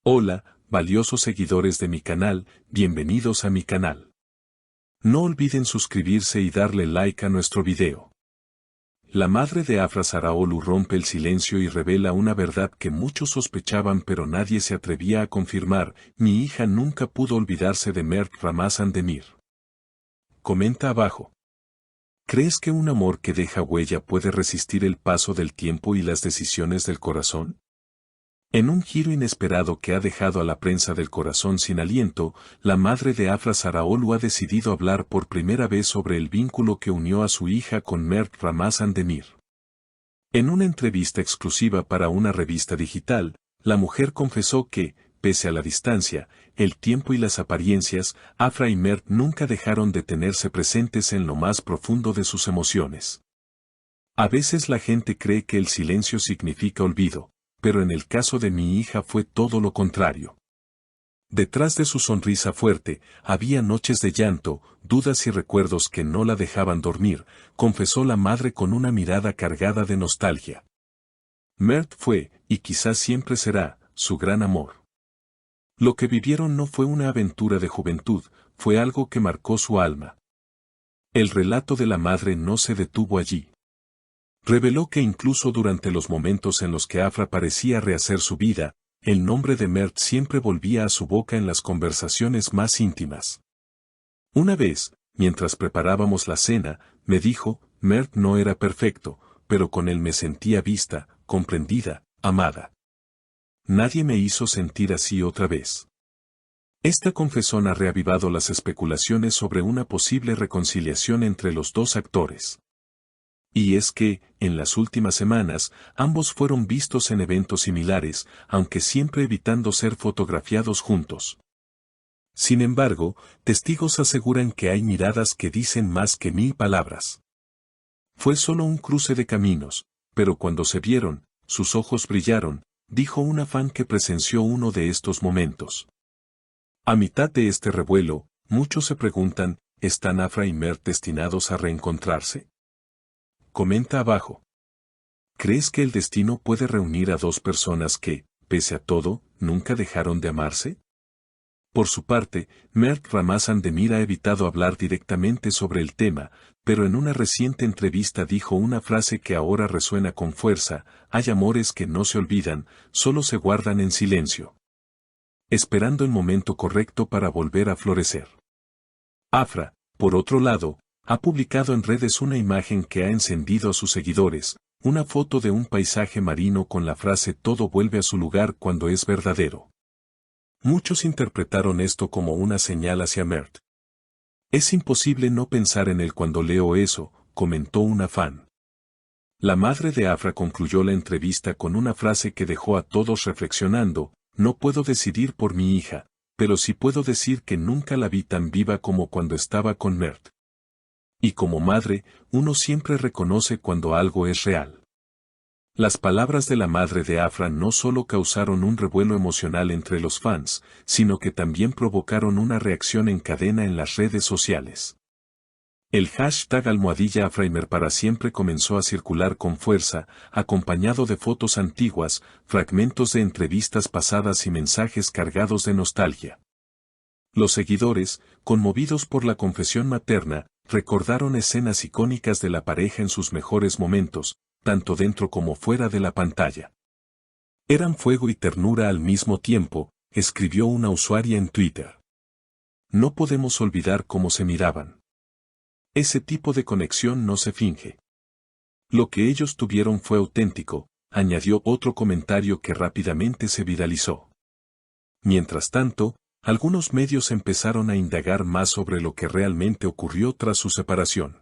Hola, valiosos seguidores de mi canal, bienvenidos a mi canal. No olviden suscribirse y darle like a nuestro video. La madre de Afra Saraolu rompe el silencio y revela una verdad que muchos sospechaban pero nadie se atrevía a confirmar: mi hija nunca pudo olvidarse de Mert Ramazan Demir. Comenta abajo. ¿Crees que un amor que deja huella puede resistir el paso del tiempo y las decisiones del corazón? En un giro inesperado que ha dejado a la prensa del corazón sin aliento, la madre de Afra Saraolu ha decidido hablar por primera vez sobre el vínculo que unió a su hija con Mert Ramazan Demir. En una entrevista exclusiva para una revista digital, la mujer confesó que, pese a la distancia, el tiempo y las apariencias, Afra y Mert nunca dejaron de tenerse presentes en lo más profundo de sus emociones. A veces la gente cree que el silencio significa olvido, pero en el caso de mi hija fue todo lo contrario. Detrás de su sonrisa fuerte, había noches de llanto, dudas y recuerdos que no la dejaban dormir, confesó la madre con una mirada cargada de nostalgia. Mert fue, y quizás siempre será, su gran amor. Lo que vivieron no fue una aventura de juventud, fue algo que marcó su alma. El relato de la madre no se detuvo allí. Reveló que incluso durante los momentos en los que Afra parecía rehacer su vida, el nombre de Mert siempre volvía a su boca en las conversaciones más íntimas. Una vez, mientras preparábamos la cena, me dijo: Mert no era perfecto, pero con él me sentía vista, comprendida, amada. Nadie me hizo sentir así otra vez. Esta confesión ha reavivado las especulaciones sobre una posible reconciliación entre los dos actores. Y es que, en las últimas semanas, ambos fueron vistos en eventos similares, aunque siempre evitando ser fotografiados juntos. Sin embargo, testigos aseguran que hay miradas que dicen más que 1000 palabras. Fue solo un cruce de caminos, pero cuando se vieron, sus ojos brillaron, dijo una fan que presenció uno de estos momentos. A mitad de este revuelo, muchos se preguntan: ¿están Afra y Mert destinados a reencontrarse? Comenta abajo. ¿Crees que el destino puede reunir a dos personas que, pese a todo, nunca dejaron de amarse? Por su parte, Mert Ramazan Demir ha evitado hablar directamente sobre el tema, pero en una reciente entrevista dijo una frase que ahora resuena con fuerza: hay amores que no se olvidan, solo se guardan en silencio, esperando el momento correcto para volver a florecer. Afra, por otro lado, ha publicado en redes una imagen que ha encendido a sus seguidores, una foto de un paisaje marino con la frase: todo vuelve a su lugar cuando es verdadero. Muchos interpretaron esto como una señal hacia Mert. Es imposible no pensar en él cuando leo eso, comentó una fan. La madre de Afra concluyó la entrevista con una frase que dejó a todos reflexionando: no puedo decidir por mi hija, pero sí puedo decir que nunca la vi tan viva como cuando estaba con Mert. Y como madre, uno siempre reconoce cuando algo es real. Las palabras de la madre de Afra no solo causaron un revuelo emocional entre los fans, sino que también provocaron una reacción en cadena en las redes sociales. El hashtag #AfraImer para siempre comenzó a circular con fuerza, acompañado de fotos antiguas, fragmentos de entrevistas pasadas y mensajes cargados de nostalgia. Los seguidores, conmovidos por la confesión materna, recordaron escenas icónicas de la pareja en sus mejores momentos, tanto dentro como fuera de la pantalla. Eran fuego y ternura al mismo tiempo, escribió una usuaria en Twitter. No podemos olvidar cómo se miraban. Ese tipo de conexión no se finge. Lo que ellos tuvieron fue auténtico, añadió otro comentario que rápidamente se viralizó. Mientras tanto, algunos medios empezaron a indagar más sobre lo que realmente ocurrió tras su separación.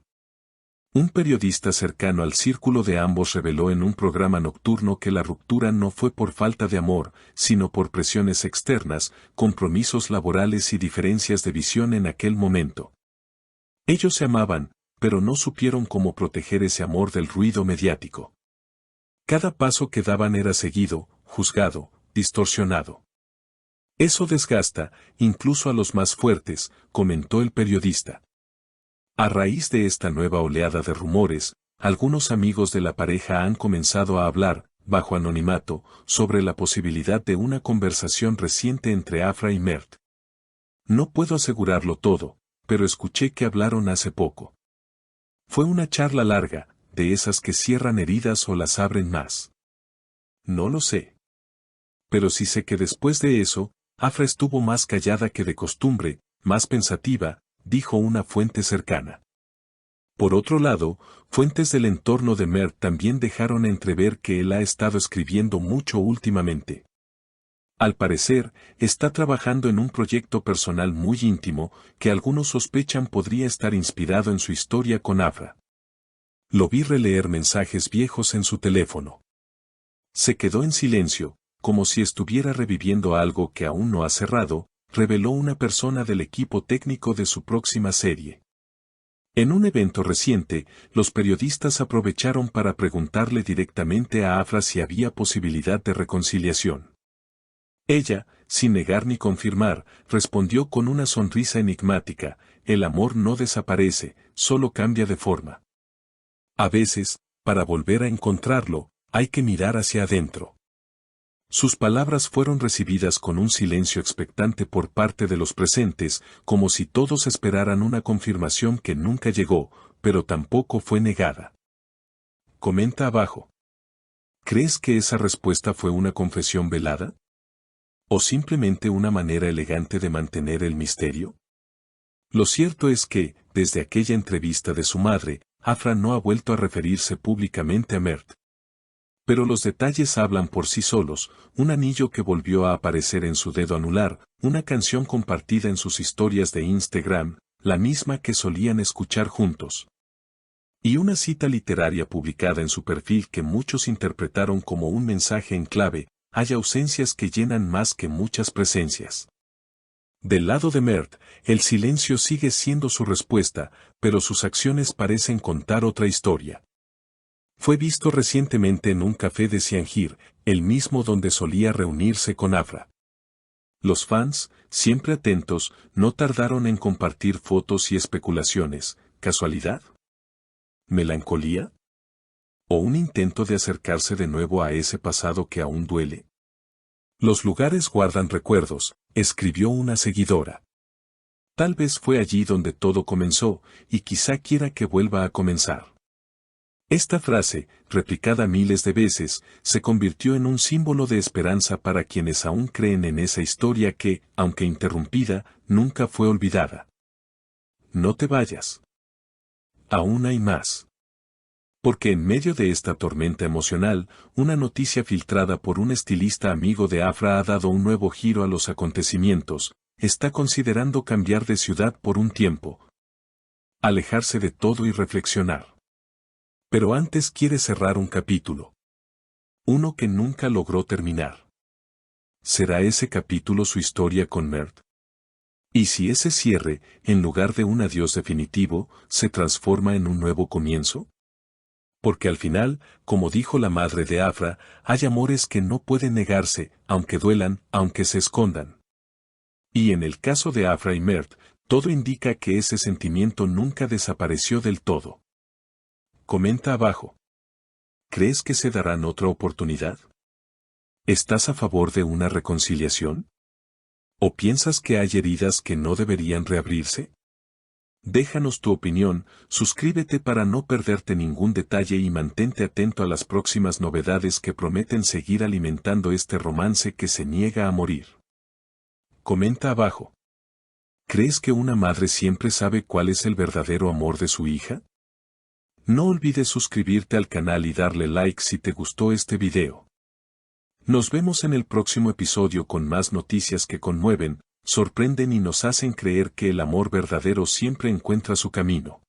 Un periodista cercano al círculo de ambos reveló en un programa nocturno que la ruptura no fue por falta de amor, sino por presiones externas, compromisos laborales y diferencias de visión en aquel momento. Ellos se amaban, pero no supieron cómo proteger ese amor del ruido mediático. Cada paso que daban era seguido, juzgado, distorsionado. Eso desgasta, incluso a los más fuertes, comentó el periodista. A raíz de esta nueva oleada de rumores, algunos amigos de la pareja han comenzado a hablar, bajo anonimato, sobre la posibilidad de una conversación reciente entre Afra y Mert. No puedo asegurarlo todo, pero escuché que hablaron hace poco. Fue una charla larga, de esas que cierran heridas o las abren más. No lo sé. Pero sí sé que después de eso, Afra estuvo más callada que de costumbre, más pensativa, dijo una fuente cercana. Por otro lado, fuentes del entorno de Mert también dejaron entrever que él ha estado escribiendo mucho últimamente. Al parecer, está trabajando en un proyecto personal muy íntimo, que algunos sospechan podría estar inspirado en su historia con Afra. Lo vi releer mensajes viejos en su teléfono. Se quedó en silencio, como si estuviera reviviendo algo que aún no ha cerrado, reveló una persona del equipo técnico de su próxima serie. En un evento reciente, los periodistas aprovecharon para preguntarle directamente a Afra si había posibilidad de reconciliación. Ella, sin negar ni confirmar, respondió con una sonrisa enigmática: el amor no desaparece, solo cambia de forma. A veces, para volver a encontrarlo, hay que mirar hacia adentro. Sus palabras fueron recibidas con un silencio expectante por parte de los presentes, como si todos esperaran una confirmación que nunca llegó, pero tampoco fue negada. Comenta abajo. ¿Crees que esa respuesta fue una confesión velada? ¿O simplemente una manera elegante de mantener el misterio? Lo cierto es que, desde aquella entrevista de su madre, Afra no ha vuelto a referirse públicamente a Mert. Pero los detalles hablan por sí solos: un anillo que volvió a aparecer en su dedo anular, una canción compartida en sus historias de Instagram, la misma que solían escuchar juntos. Y una cita literaria publicada en su perfil que muchos interpretaron como un mensaje en clave: hay ausencias que llenan más que muchas presencias. Del lado de Mert, el silencio sigue siendo su respuesta, pero sus acciones parecen contar otra historia. Fue visto recientemente en un café de Siangir, el mismo donde solía reunirse con Afra. Los fans, siempre atentos, no tardaron en compartir fotos y especulaciones. ¿Casualidad? ¿Melancolía? ¿O un intento de acercarse de nuevo a ese pasado que aún duele? Los lugares guardan recuerdos, escribió una seguidora. Tal vez fue allí donde todo comenzó, y quizá quiera que vuelva a comenzar. Esta frase, replicada miles de veces, se convirtió en un símbolo de esperanza para quienes aún creen en esa historia que, aunque interrumpida, nunca fue olvidada. No te vayas. Aún hay más. Porque en medio de esta tormenta emocional, una noticia filtrada por un estilista amigo de Afra ha dado un nuevo giro a los acontecimientos: está considerando cambiar de ciudad por un tiempo. Alejarse de todo y reflexionar. Pero antes quiere cerrar un capítulo. Uno que nunca logró terminar. ¿Será ese capítulo su historia con Mert? ¿Y si ese cierre, en lugar de un adiós definitivo, se transforma en un nuevo comienzo? Porque al final, como dijo la madre de Afra, hay amores que no pueden negarse, aunque duelan, aunque se escondan. Y en el caso de Afra y Mert, todo indica que ese sentimiento nunca desapareció del todo. Comenta abajo. ¿Crees que se darán otra oportunidad? ¿Estás a favor de una reconciliación? ¿O piensas que hay heridas que no deberían reabrirse? Déjanos tu opinión, suscríbete para no perderte ningún detalle y mantente atento a las próximas novedades que prometen seguir alimentando este romance que se niega a morir. Comenta abajo. ¿Crees que una madre siempre sabe cuál es el verdadero amor de su hija? No olvides suscribirte al canal y darle like si te gustó este video. Nos vemos en el próximo episodio con más noticias que conmueven, sorprenden y nos hacen creer que el amor verdadero siempre encuentra su camino.